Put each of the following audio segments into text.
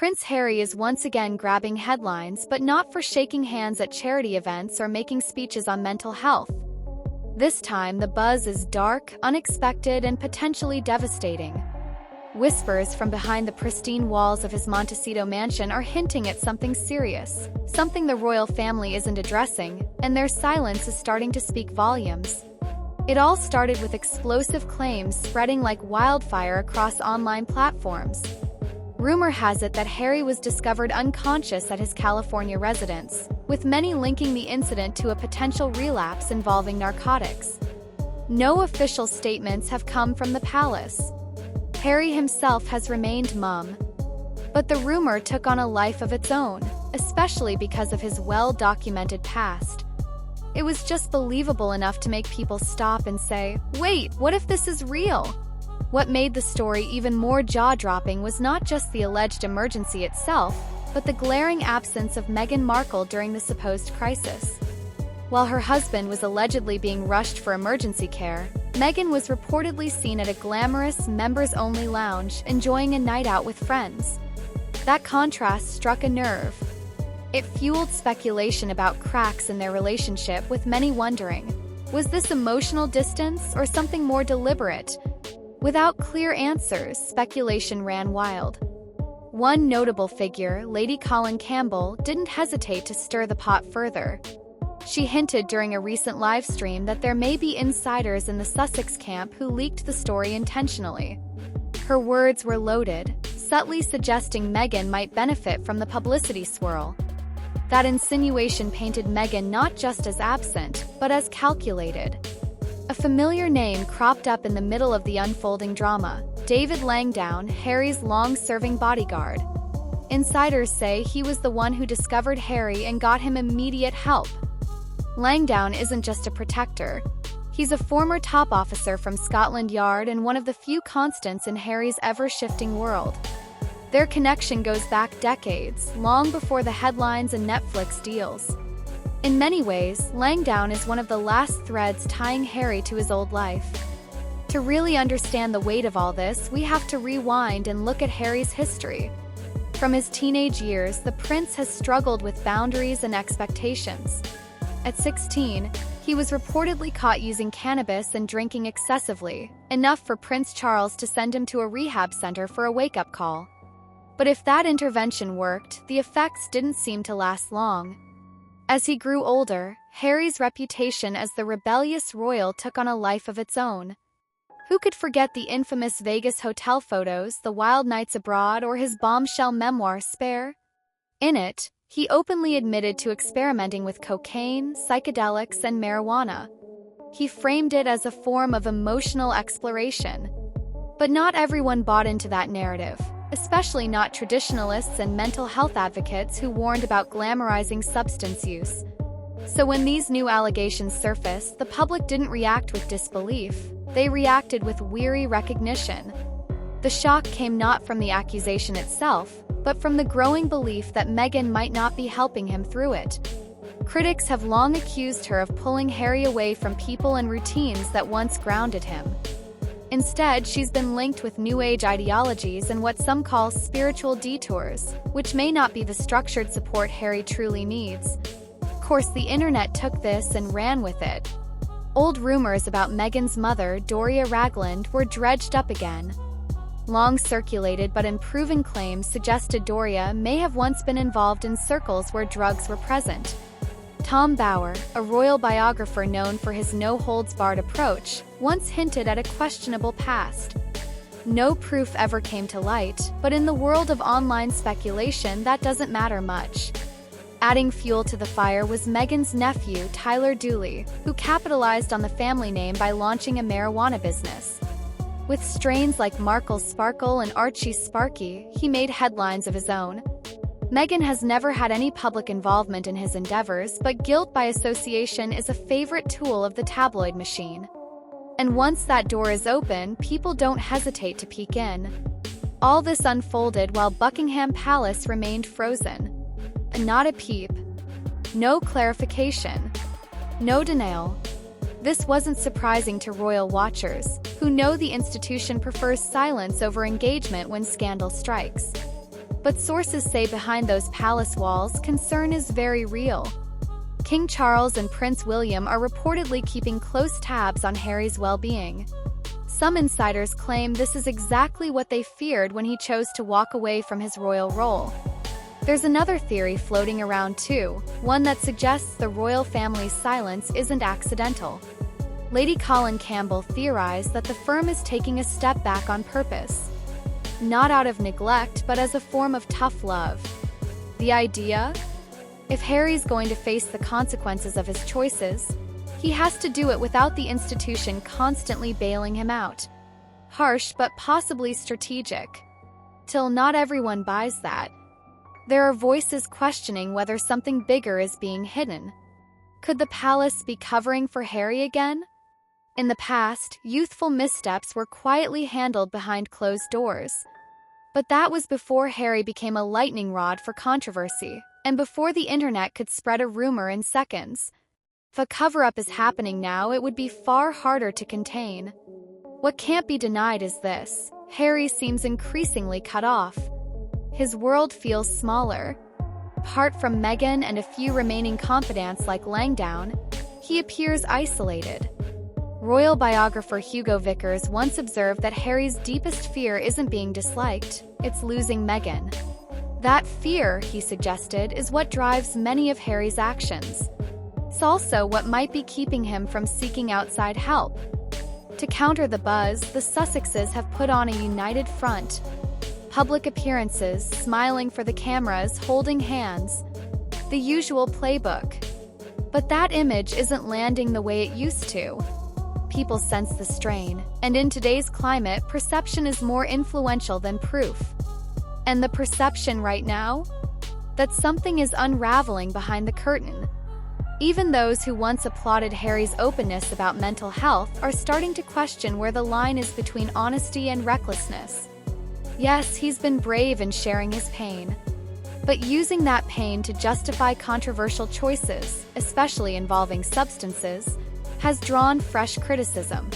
Prince Harry is once again grabbing headlines, but not for shaking hands at charity events or making speeches on mental health. This time, the buzz is dark, unexpected, and potentially devastating. Whispers from behind the pristine walls of his Montecito mansion are hinting at something serious, something the royal family isn't addressing, and their silence is starting to speak volumes. It all started with explosive claims spreading like wildfire across online platforms. Rumor has it that Harry was discovered unconscious at his California residence, with many linking the incident to a potential relapse involving narcotics. No official statements have come from the palace. Harry himself has remained mum. But the rumor took on a life of its own, especially because of his well-documented past. It was just believable enough to make people stop and say, "Wait, what if this is real?" What made the story even more jaw-dropping was not just the alleged emergency itself, but the glaring absence of Meghan Markle during the supposed crisis. While her husband was allegedly being rushed for emergency care, Meghan was reportedly seen at a glamorous, members-only lounge, enjoying a night out with friends. That contrast struck a nerve. It fueled speculation about cracks in their relationship, with many wondering, was this emotional distance or something more deliberate? Without clear answers, speculation ran wild. One notable figure, Lady Colin Campbell, didn't hesitate to stir the pot further. She hinted during a recent live stream that there may be insiders in the Sussex camp who leaked the story intentionally. Her words were loaded, subtly suggesting Meghan might benefit from the publicity swirl. That insinuation painted Meghan not just as absent, but as calculated. A familiar name cropped up in the middle of the unfolding drama: David Langdon, Harry's long-serving bodyguard. Insiders say he was the one who discovered Harry and got him immediate help. Langdon isn't just a protector. He's a former top officer from Scotland Yard and one of the few constants in Harry's ever-shifting world. Their connection goes back decades, long before the headlines and Netflix deals. In many ways, Langdon is one of the last threads tying Harry to his old life. To really understand the weight of all this, we have to rewind and look at Harry's history. From his teenage years, the prince has struggled with boundaries and expectations. At 16, he was reportedly caught using cannabis and drinking excessively, enough for Prince Charles to send him to a rehab center for a wake-up call. But if that intervention worked, the effects didn't seem to last long. As he grew older, Harry's reputation as the rebellious royal took on a life of its own. Who could forget the infamous Vegas hotel photos, the wild nights abroad, or his bombshell memoir, Spare? In it, he openly admitted to experimenting with cocaine, psychedelics, and marijuana. He framed it as a form of emotional exploration. But not everyone bought into that narrative, especially not traditionalists and mental health advocates who warned about glamorizing substance use. So when these new allegations surfaced, the public didn't react with disbelief. They reacted with weary recognition. The shock came not from the accusation itself, but from the growing belief that Meghan might not be helping him through it. Critics have long accused her of pulling Harry away from people and routines that once grounded him. Instead, she's been linked with New Age ideologies and what some call spiritual detours, which may not be the structured support Harry truly needs. Of course, the internet took this and ran with it. Old rumors about Meghan's mother, Doria Ragland, were dredged up again. Long-circulated but unproven claims suggested Doria may have once been involved in circles where drugs were present. Tom Bower, a royal biographer known for his no-holds-barred approach, once hinted at a questionable past. No proof ever came to light, but in the world of online speculation, that doesn't matter much. Adding fuel to the fire was Meghan's nephew, Tyler Dooley, who capitalized on the family name by launching a marijuana business. With strains like Markle's Sparkle and Archie's Sparky, he made headlines of his own. Meghan has never had any public involvement in his endeavors, but guilt by association is a favorite tool of the tabloid machine. And once that door is open, people don't hesitate to peek in. All this unfolded while Buckingham Palace remained frozen. Not a peep. No clarification. No denial. This wasn't surprising to royal watchers, who know the institution prefers silence over engagement when scandal strikes. But sources say behind those palace walls, concern is very real. King Charles and Prince William are reportedly keeping close tabs on Harry's well-being. Some insiders claim this is exactly what they feared when he chose to walk away from his royal role. There's another theory floating around too, one that suggests the royal family's silence isn't accidental. Lady Colin Campbell theorized that the firm is taking a step back on purpose. Not out of neglect, but as a form of tough love. The idea? If Harry's going to face the consequences of his choices, he has to do it without the institution constantly bailing him out. Harsh, but possibly strategic. Till not everyone buys that. There are voices questioning whether something bigger is being hidden. Could the palace be covering for Harry again? In the past, youthful missteps were quietly handled behind closed doors. But that was before Harry became a lightning rod for controversy, and before the internet could spread a rumor in seconds. If a cover-up is happening now, it would be far harder to contain. What can't be denied is this: Harry seems increasingly cut off. His world feels smaller. Apart from Meghan and a few remaining confidants like Langdown, he appears isolated. Royal biographer Hugo Vickers once observed that Harry's deepest fear isn't being disliked, it's losing Meghan. That fear, he suggested, is what drives many of Harry's actions. It's also what might be keeping him from seeking outside help. To counter the buzz, the Sussexes have put on a united front. Public appearances, smiling for the cameras, holding hands. The usual playbook. But that image isn't landing the way it used to. People sense the strain, and in today's climate, perception is more influential than proof. And the perception right now? That something is unraveling behind the curtain. Even those who once applauded Harry's openness about mental health are starting to question where the line is between honesty and recklessness. Yes, he's been brave in sharing his pain. But using that pain to justify controversial choices, especially involving substances, has drawn fresh criticism.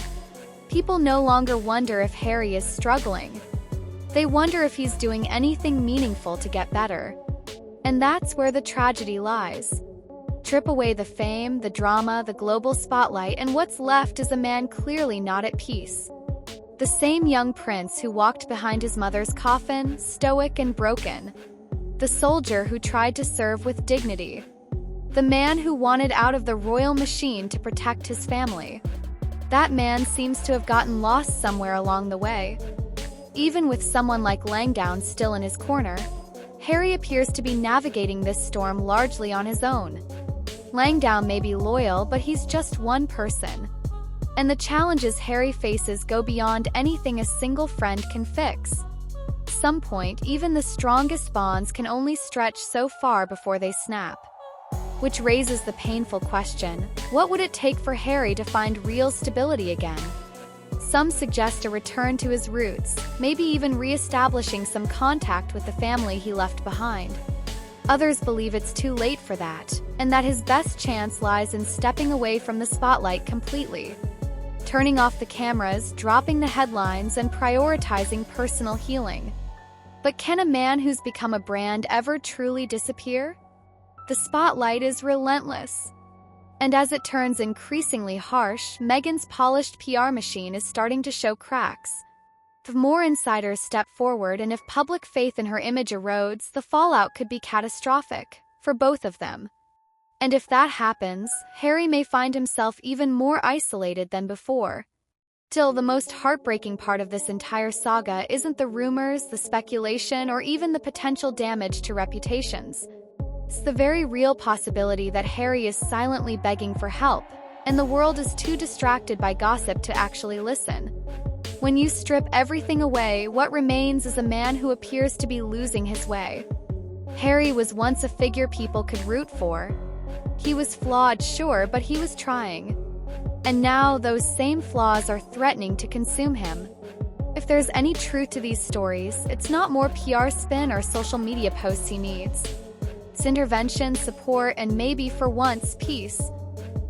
People no longer wonder if Harry is struggling. They wonder if he's doing anything meaningful to get better. And that's where the tragedy lies. Strip away the fame, the drama, the global spotlight, and what's left is a man clearly not at peace. The same young prince who walked behind his mother's coffin, stoic and broken. The soldier who tried to serve with dignity. The man who wanted out of the royal machine to protect his family. That man seems to have gotten lost somewhere along the way. Even with someone like Langdown still in his corner, Harry appears to be navigating this storm largely on his own. Langdown may be loyal, but he's just one person. And the challenges Harry faces go beyond anything a single friend can fix. At some point, even the strongest bonds can only stretch so far before they snap. Which raises the painful question, what would it take for Harry to find real stability again? Some suggest a return to his roots, maybe even re-establishing some contact with the family he left behind. Others believe it's too late for that, and that his best chance lies in stepping away from the spotlight completely. Turning off the cameras, dropping the headlines, and prioritizing personal healing. But can a man who's become a brand ever truly disappear? The spotlight is relentless. And as it turns increasingly harsh, Meghan's polished PR machine is starting to show cracks. If more insiders step forward and if public faith in her image erodes, the fallout could be catastrophic, for both of them. And if that happens, Harry may find himself even more isolated than before. Still, the most heartbreaking part of this entire saga isn't the rumors, the speculation, or even the potential damage to reputations. It's the very real possibility that Harry is silently begging for help, and the world is too distracted by gossip to actually listen. When you strip everything away, what remains is a man who appears to be losing his way. Harry was once a figure people could root for. He was flawed, sure, but he was trying. And now those same flaws are threatening to consume him. If there's any truth to these stories, it's not more PR spin or social media posts he needs. It's intervention, support, and maybe, for once, peace.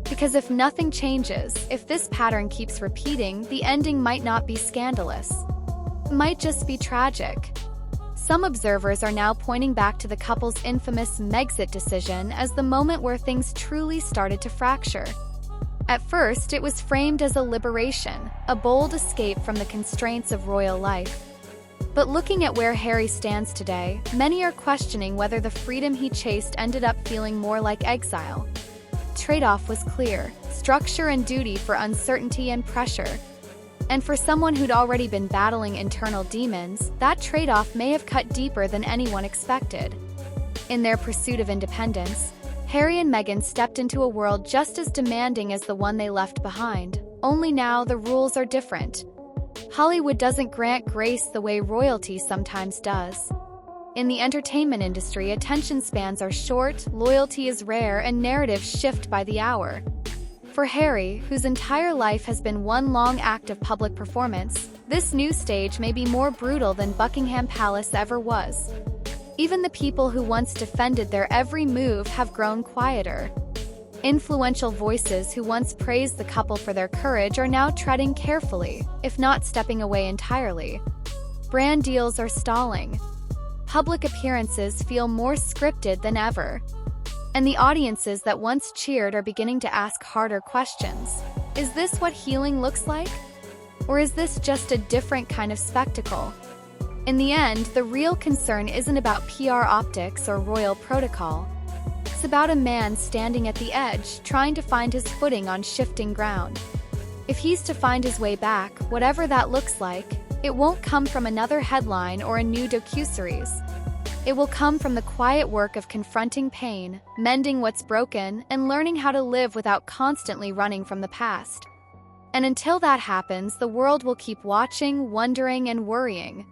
Because if nothing changes, if this pattern keeps repeating, the ending might not be scandalous. It might just be tragic. Some observers are now pointing back to the couple's infamous Megxit decision as the moment where things truly started to fracture. At first, it was framed as a liberation, a bold escape from the constraints of royal life. But looking at where Harry stands today, many are questioning whether the freedom he chased ended up feeling more like exile. Trade-off was clear: structure and duty for uncertainty and pressure. And for someone who'd already been battling internal demons, that trade-off may have cut deeper than anyone expected. In their pursuit of independence, Harry and Meghan stepped into a world just as demanding as the one they left behind, only now the rules are different. Hollywood doesn't grant grace the way royalty sometimes does. In the entertainment industry, attention spans are short, loyalty is rare, and narratives shift by the hour. For Harry, whose entire life has been one long act of public performance, this new stage may be more brutal than Buckingham Palace ever was. Even the people who once defended their every move have grown quieter. Influential voices who once praised the couple for their courage are now treading carefully, if not stepping away entirely. Brand deals are stalling. Public appearances feel more scripted than ever. And the audiences that once cheered are beginning to ask harder questions. Is this what healing looks like? Or is this just a different kind of spectacle? In the end, the real concern isn't about PR optics or royal protocol. It's about a man standing at the edge, trying to find his footing on shifting ground. If he's to find his way back, whatever that looks like, it won't come from another headline or a new docuseries. It will come from the quiet work of confronting pain, mending what's broken, and learning how to live without constantly running from the past. And until that happens, the world will keep watching, wondering, and worrying.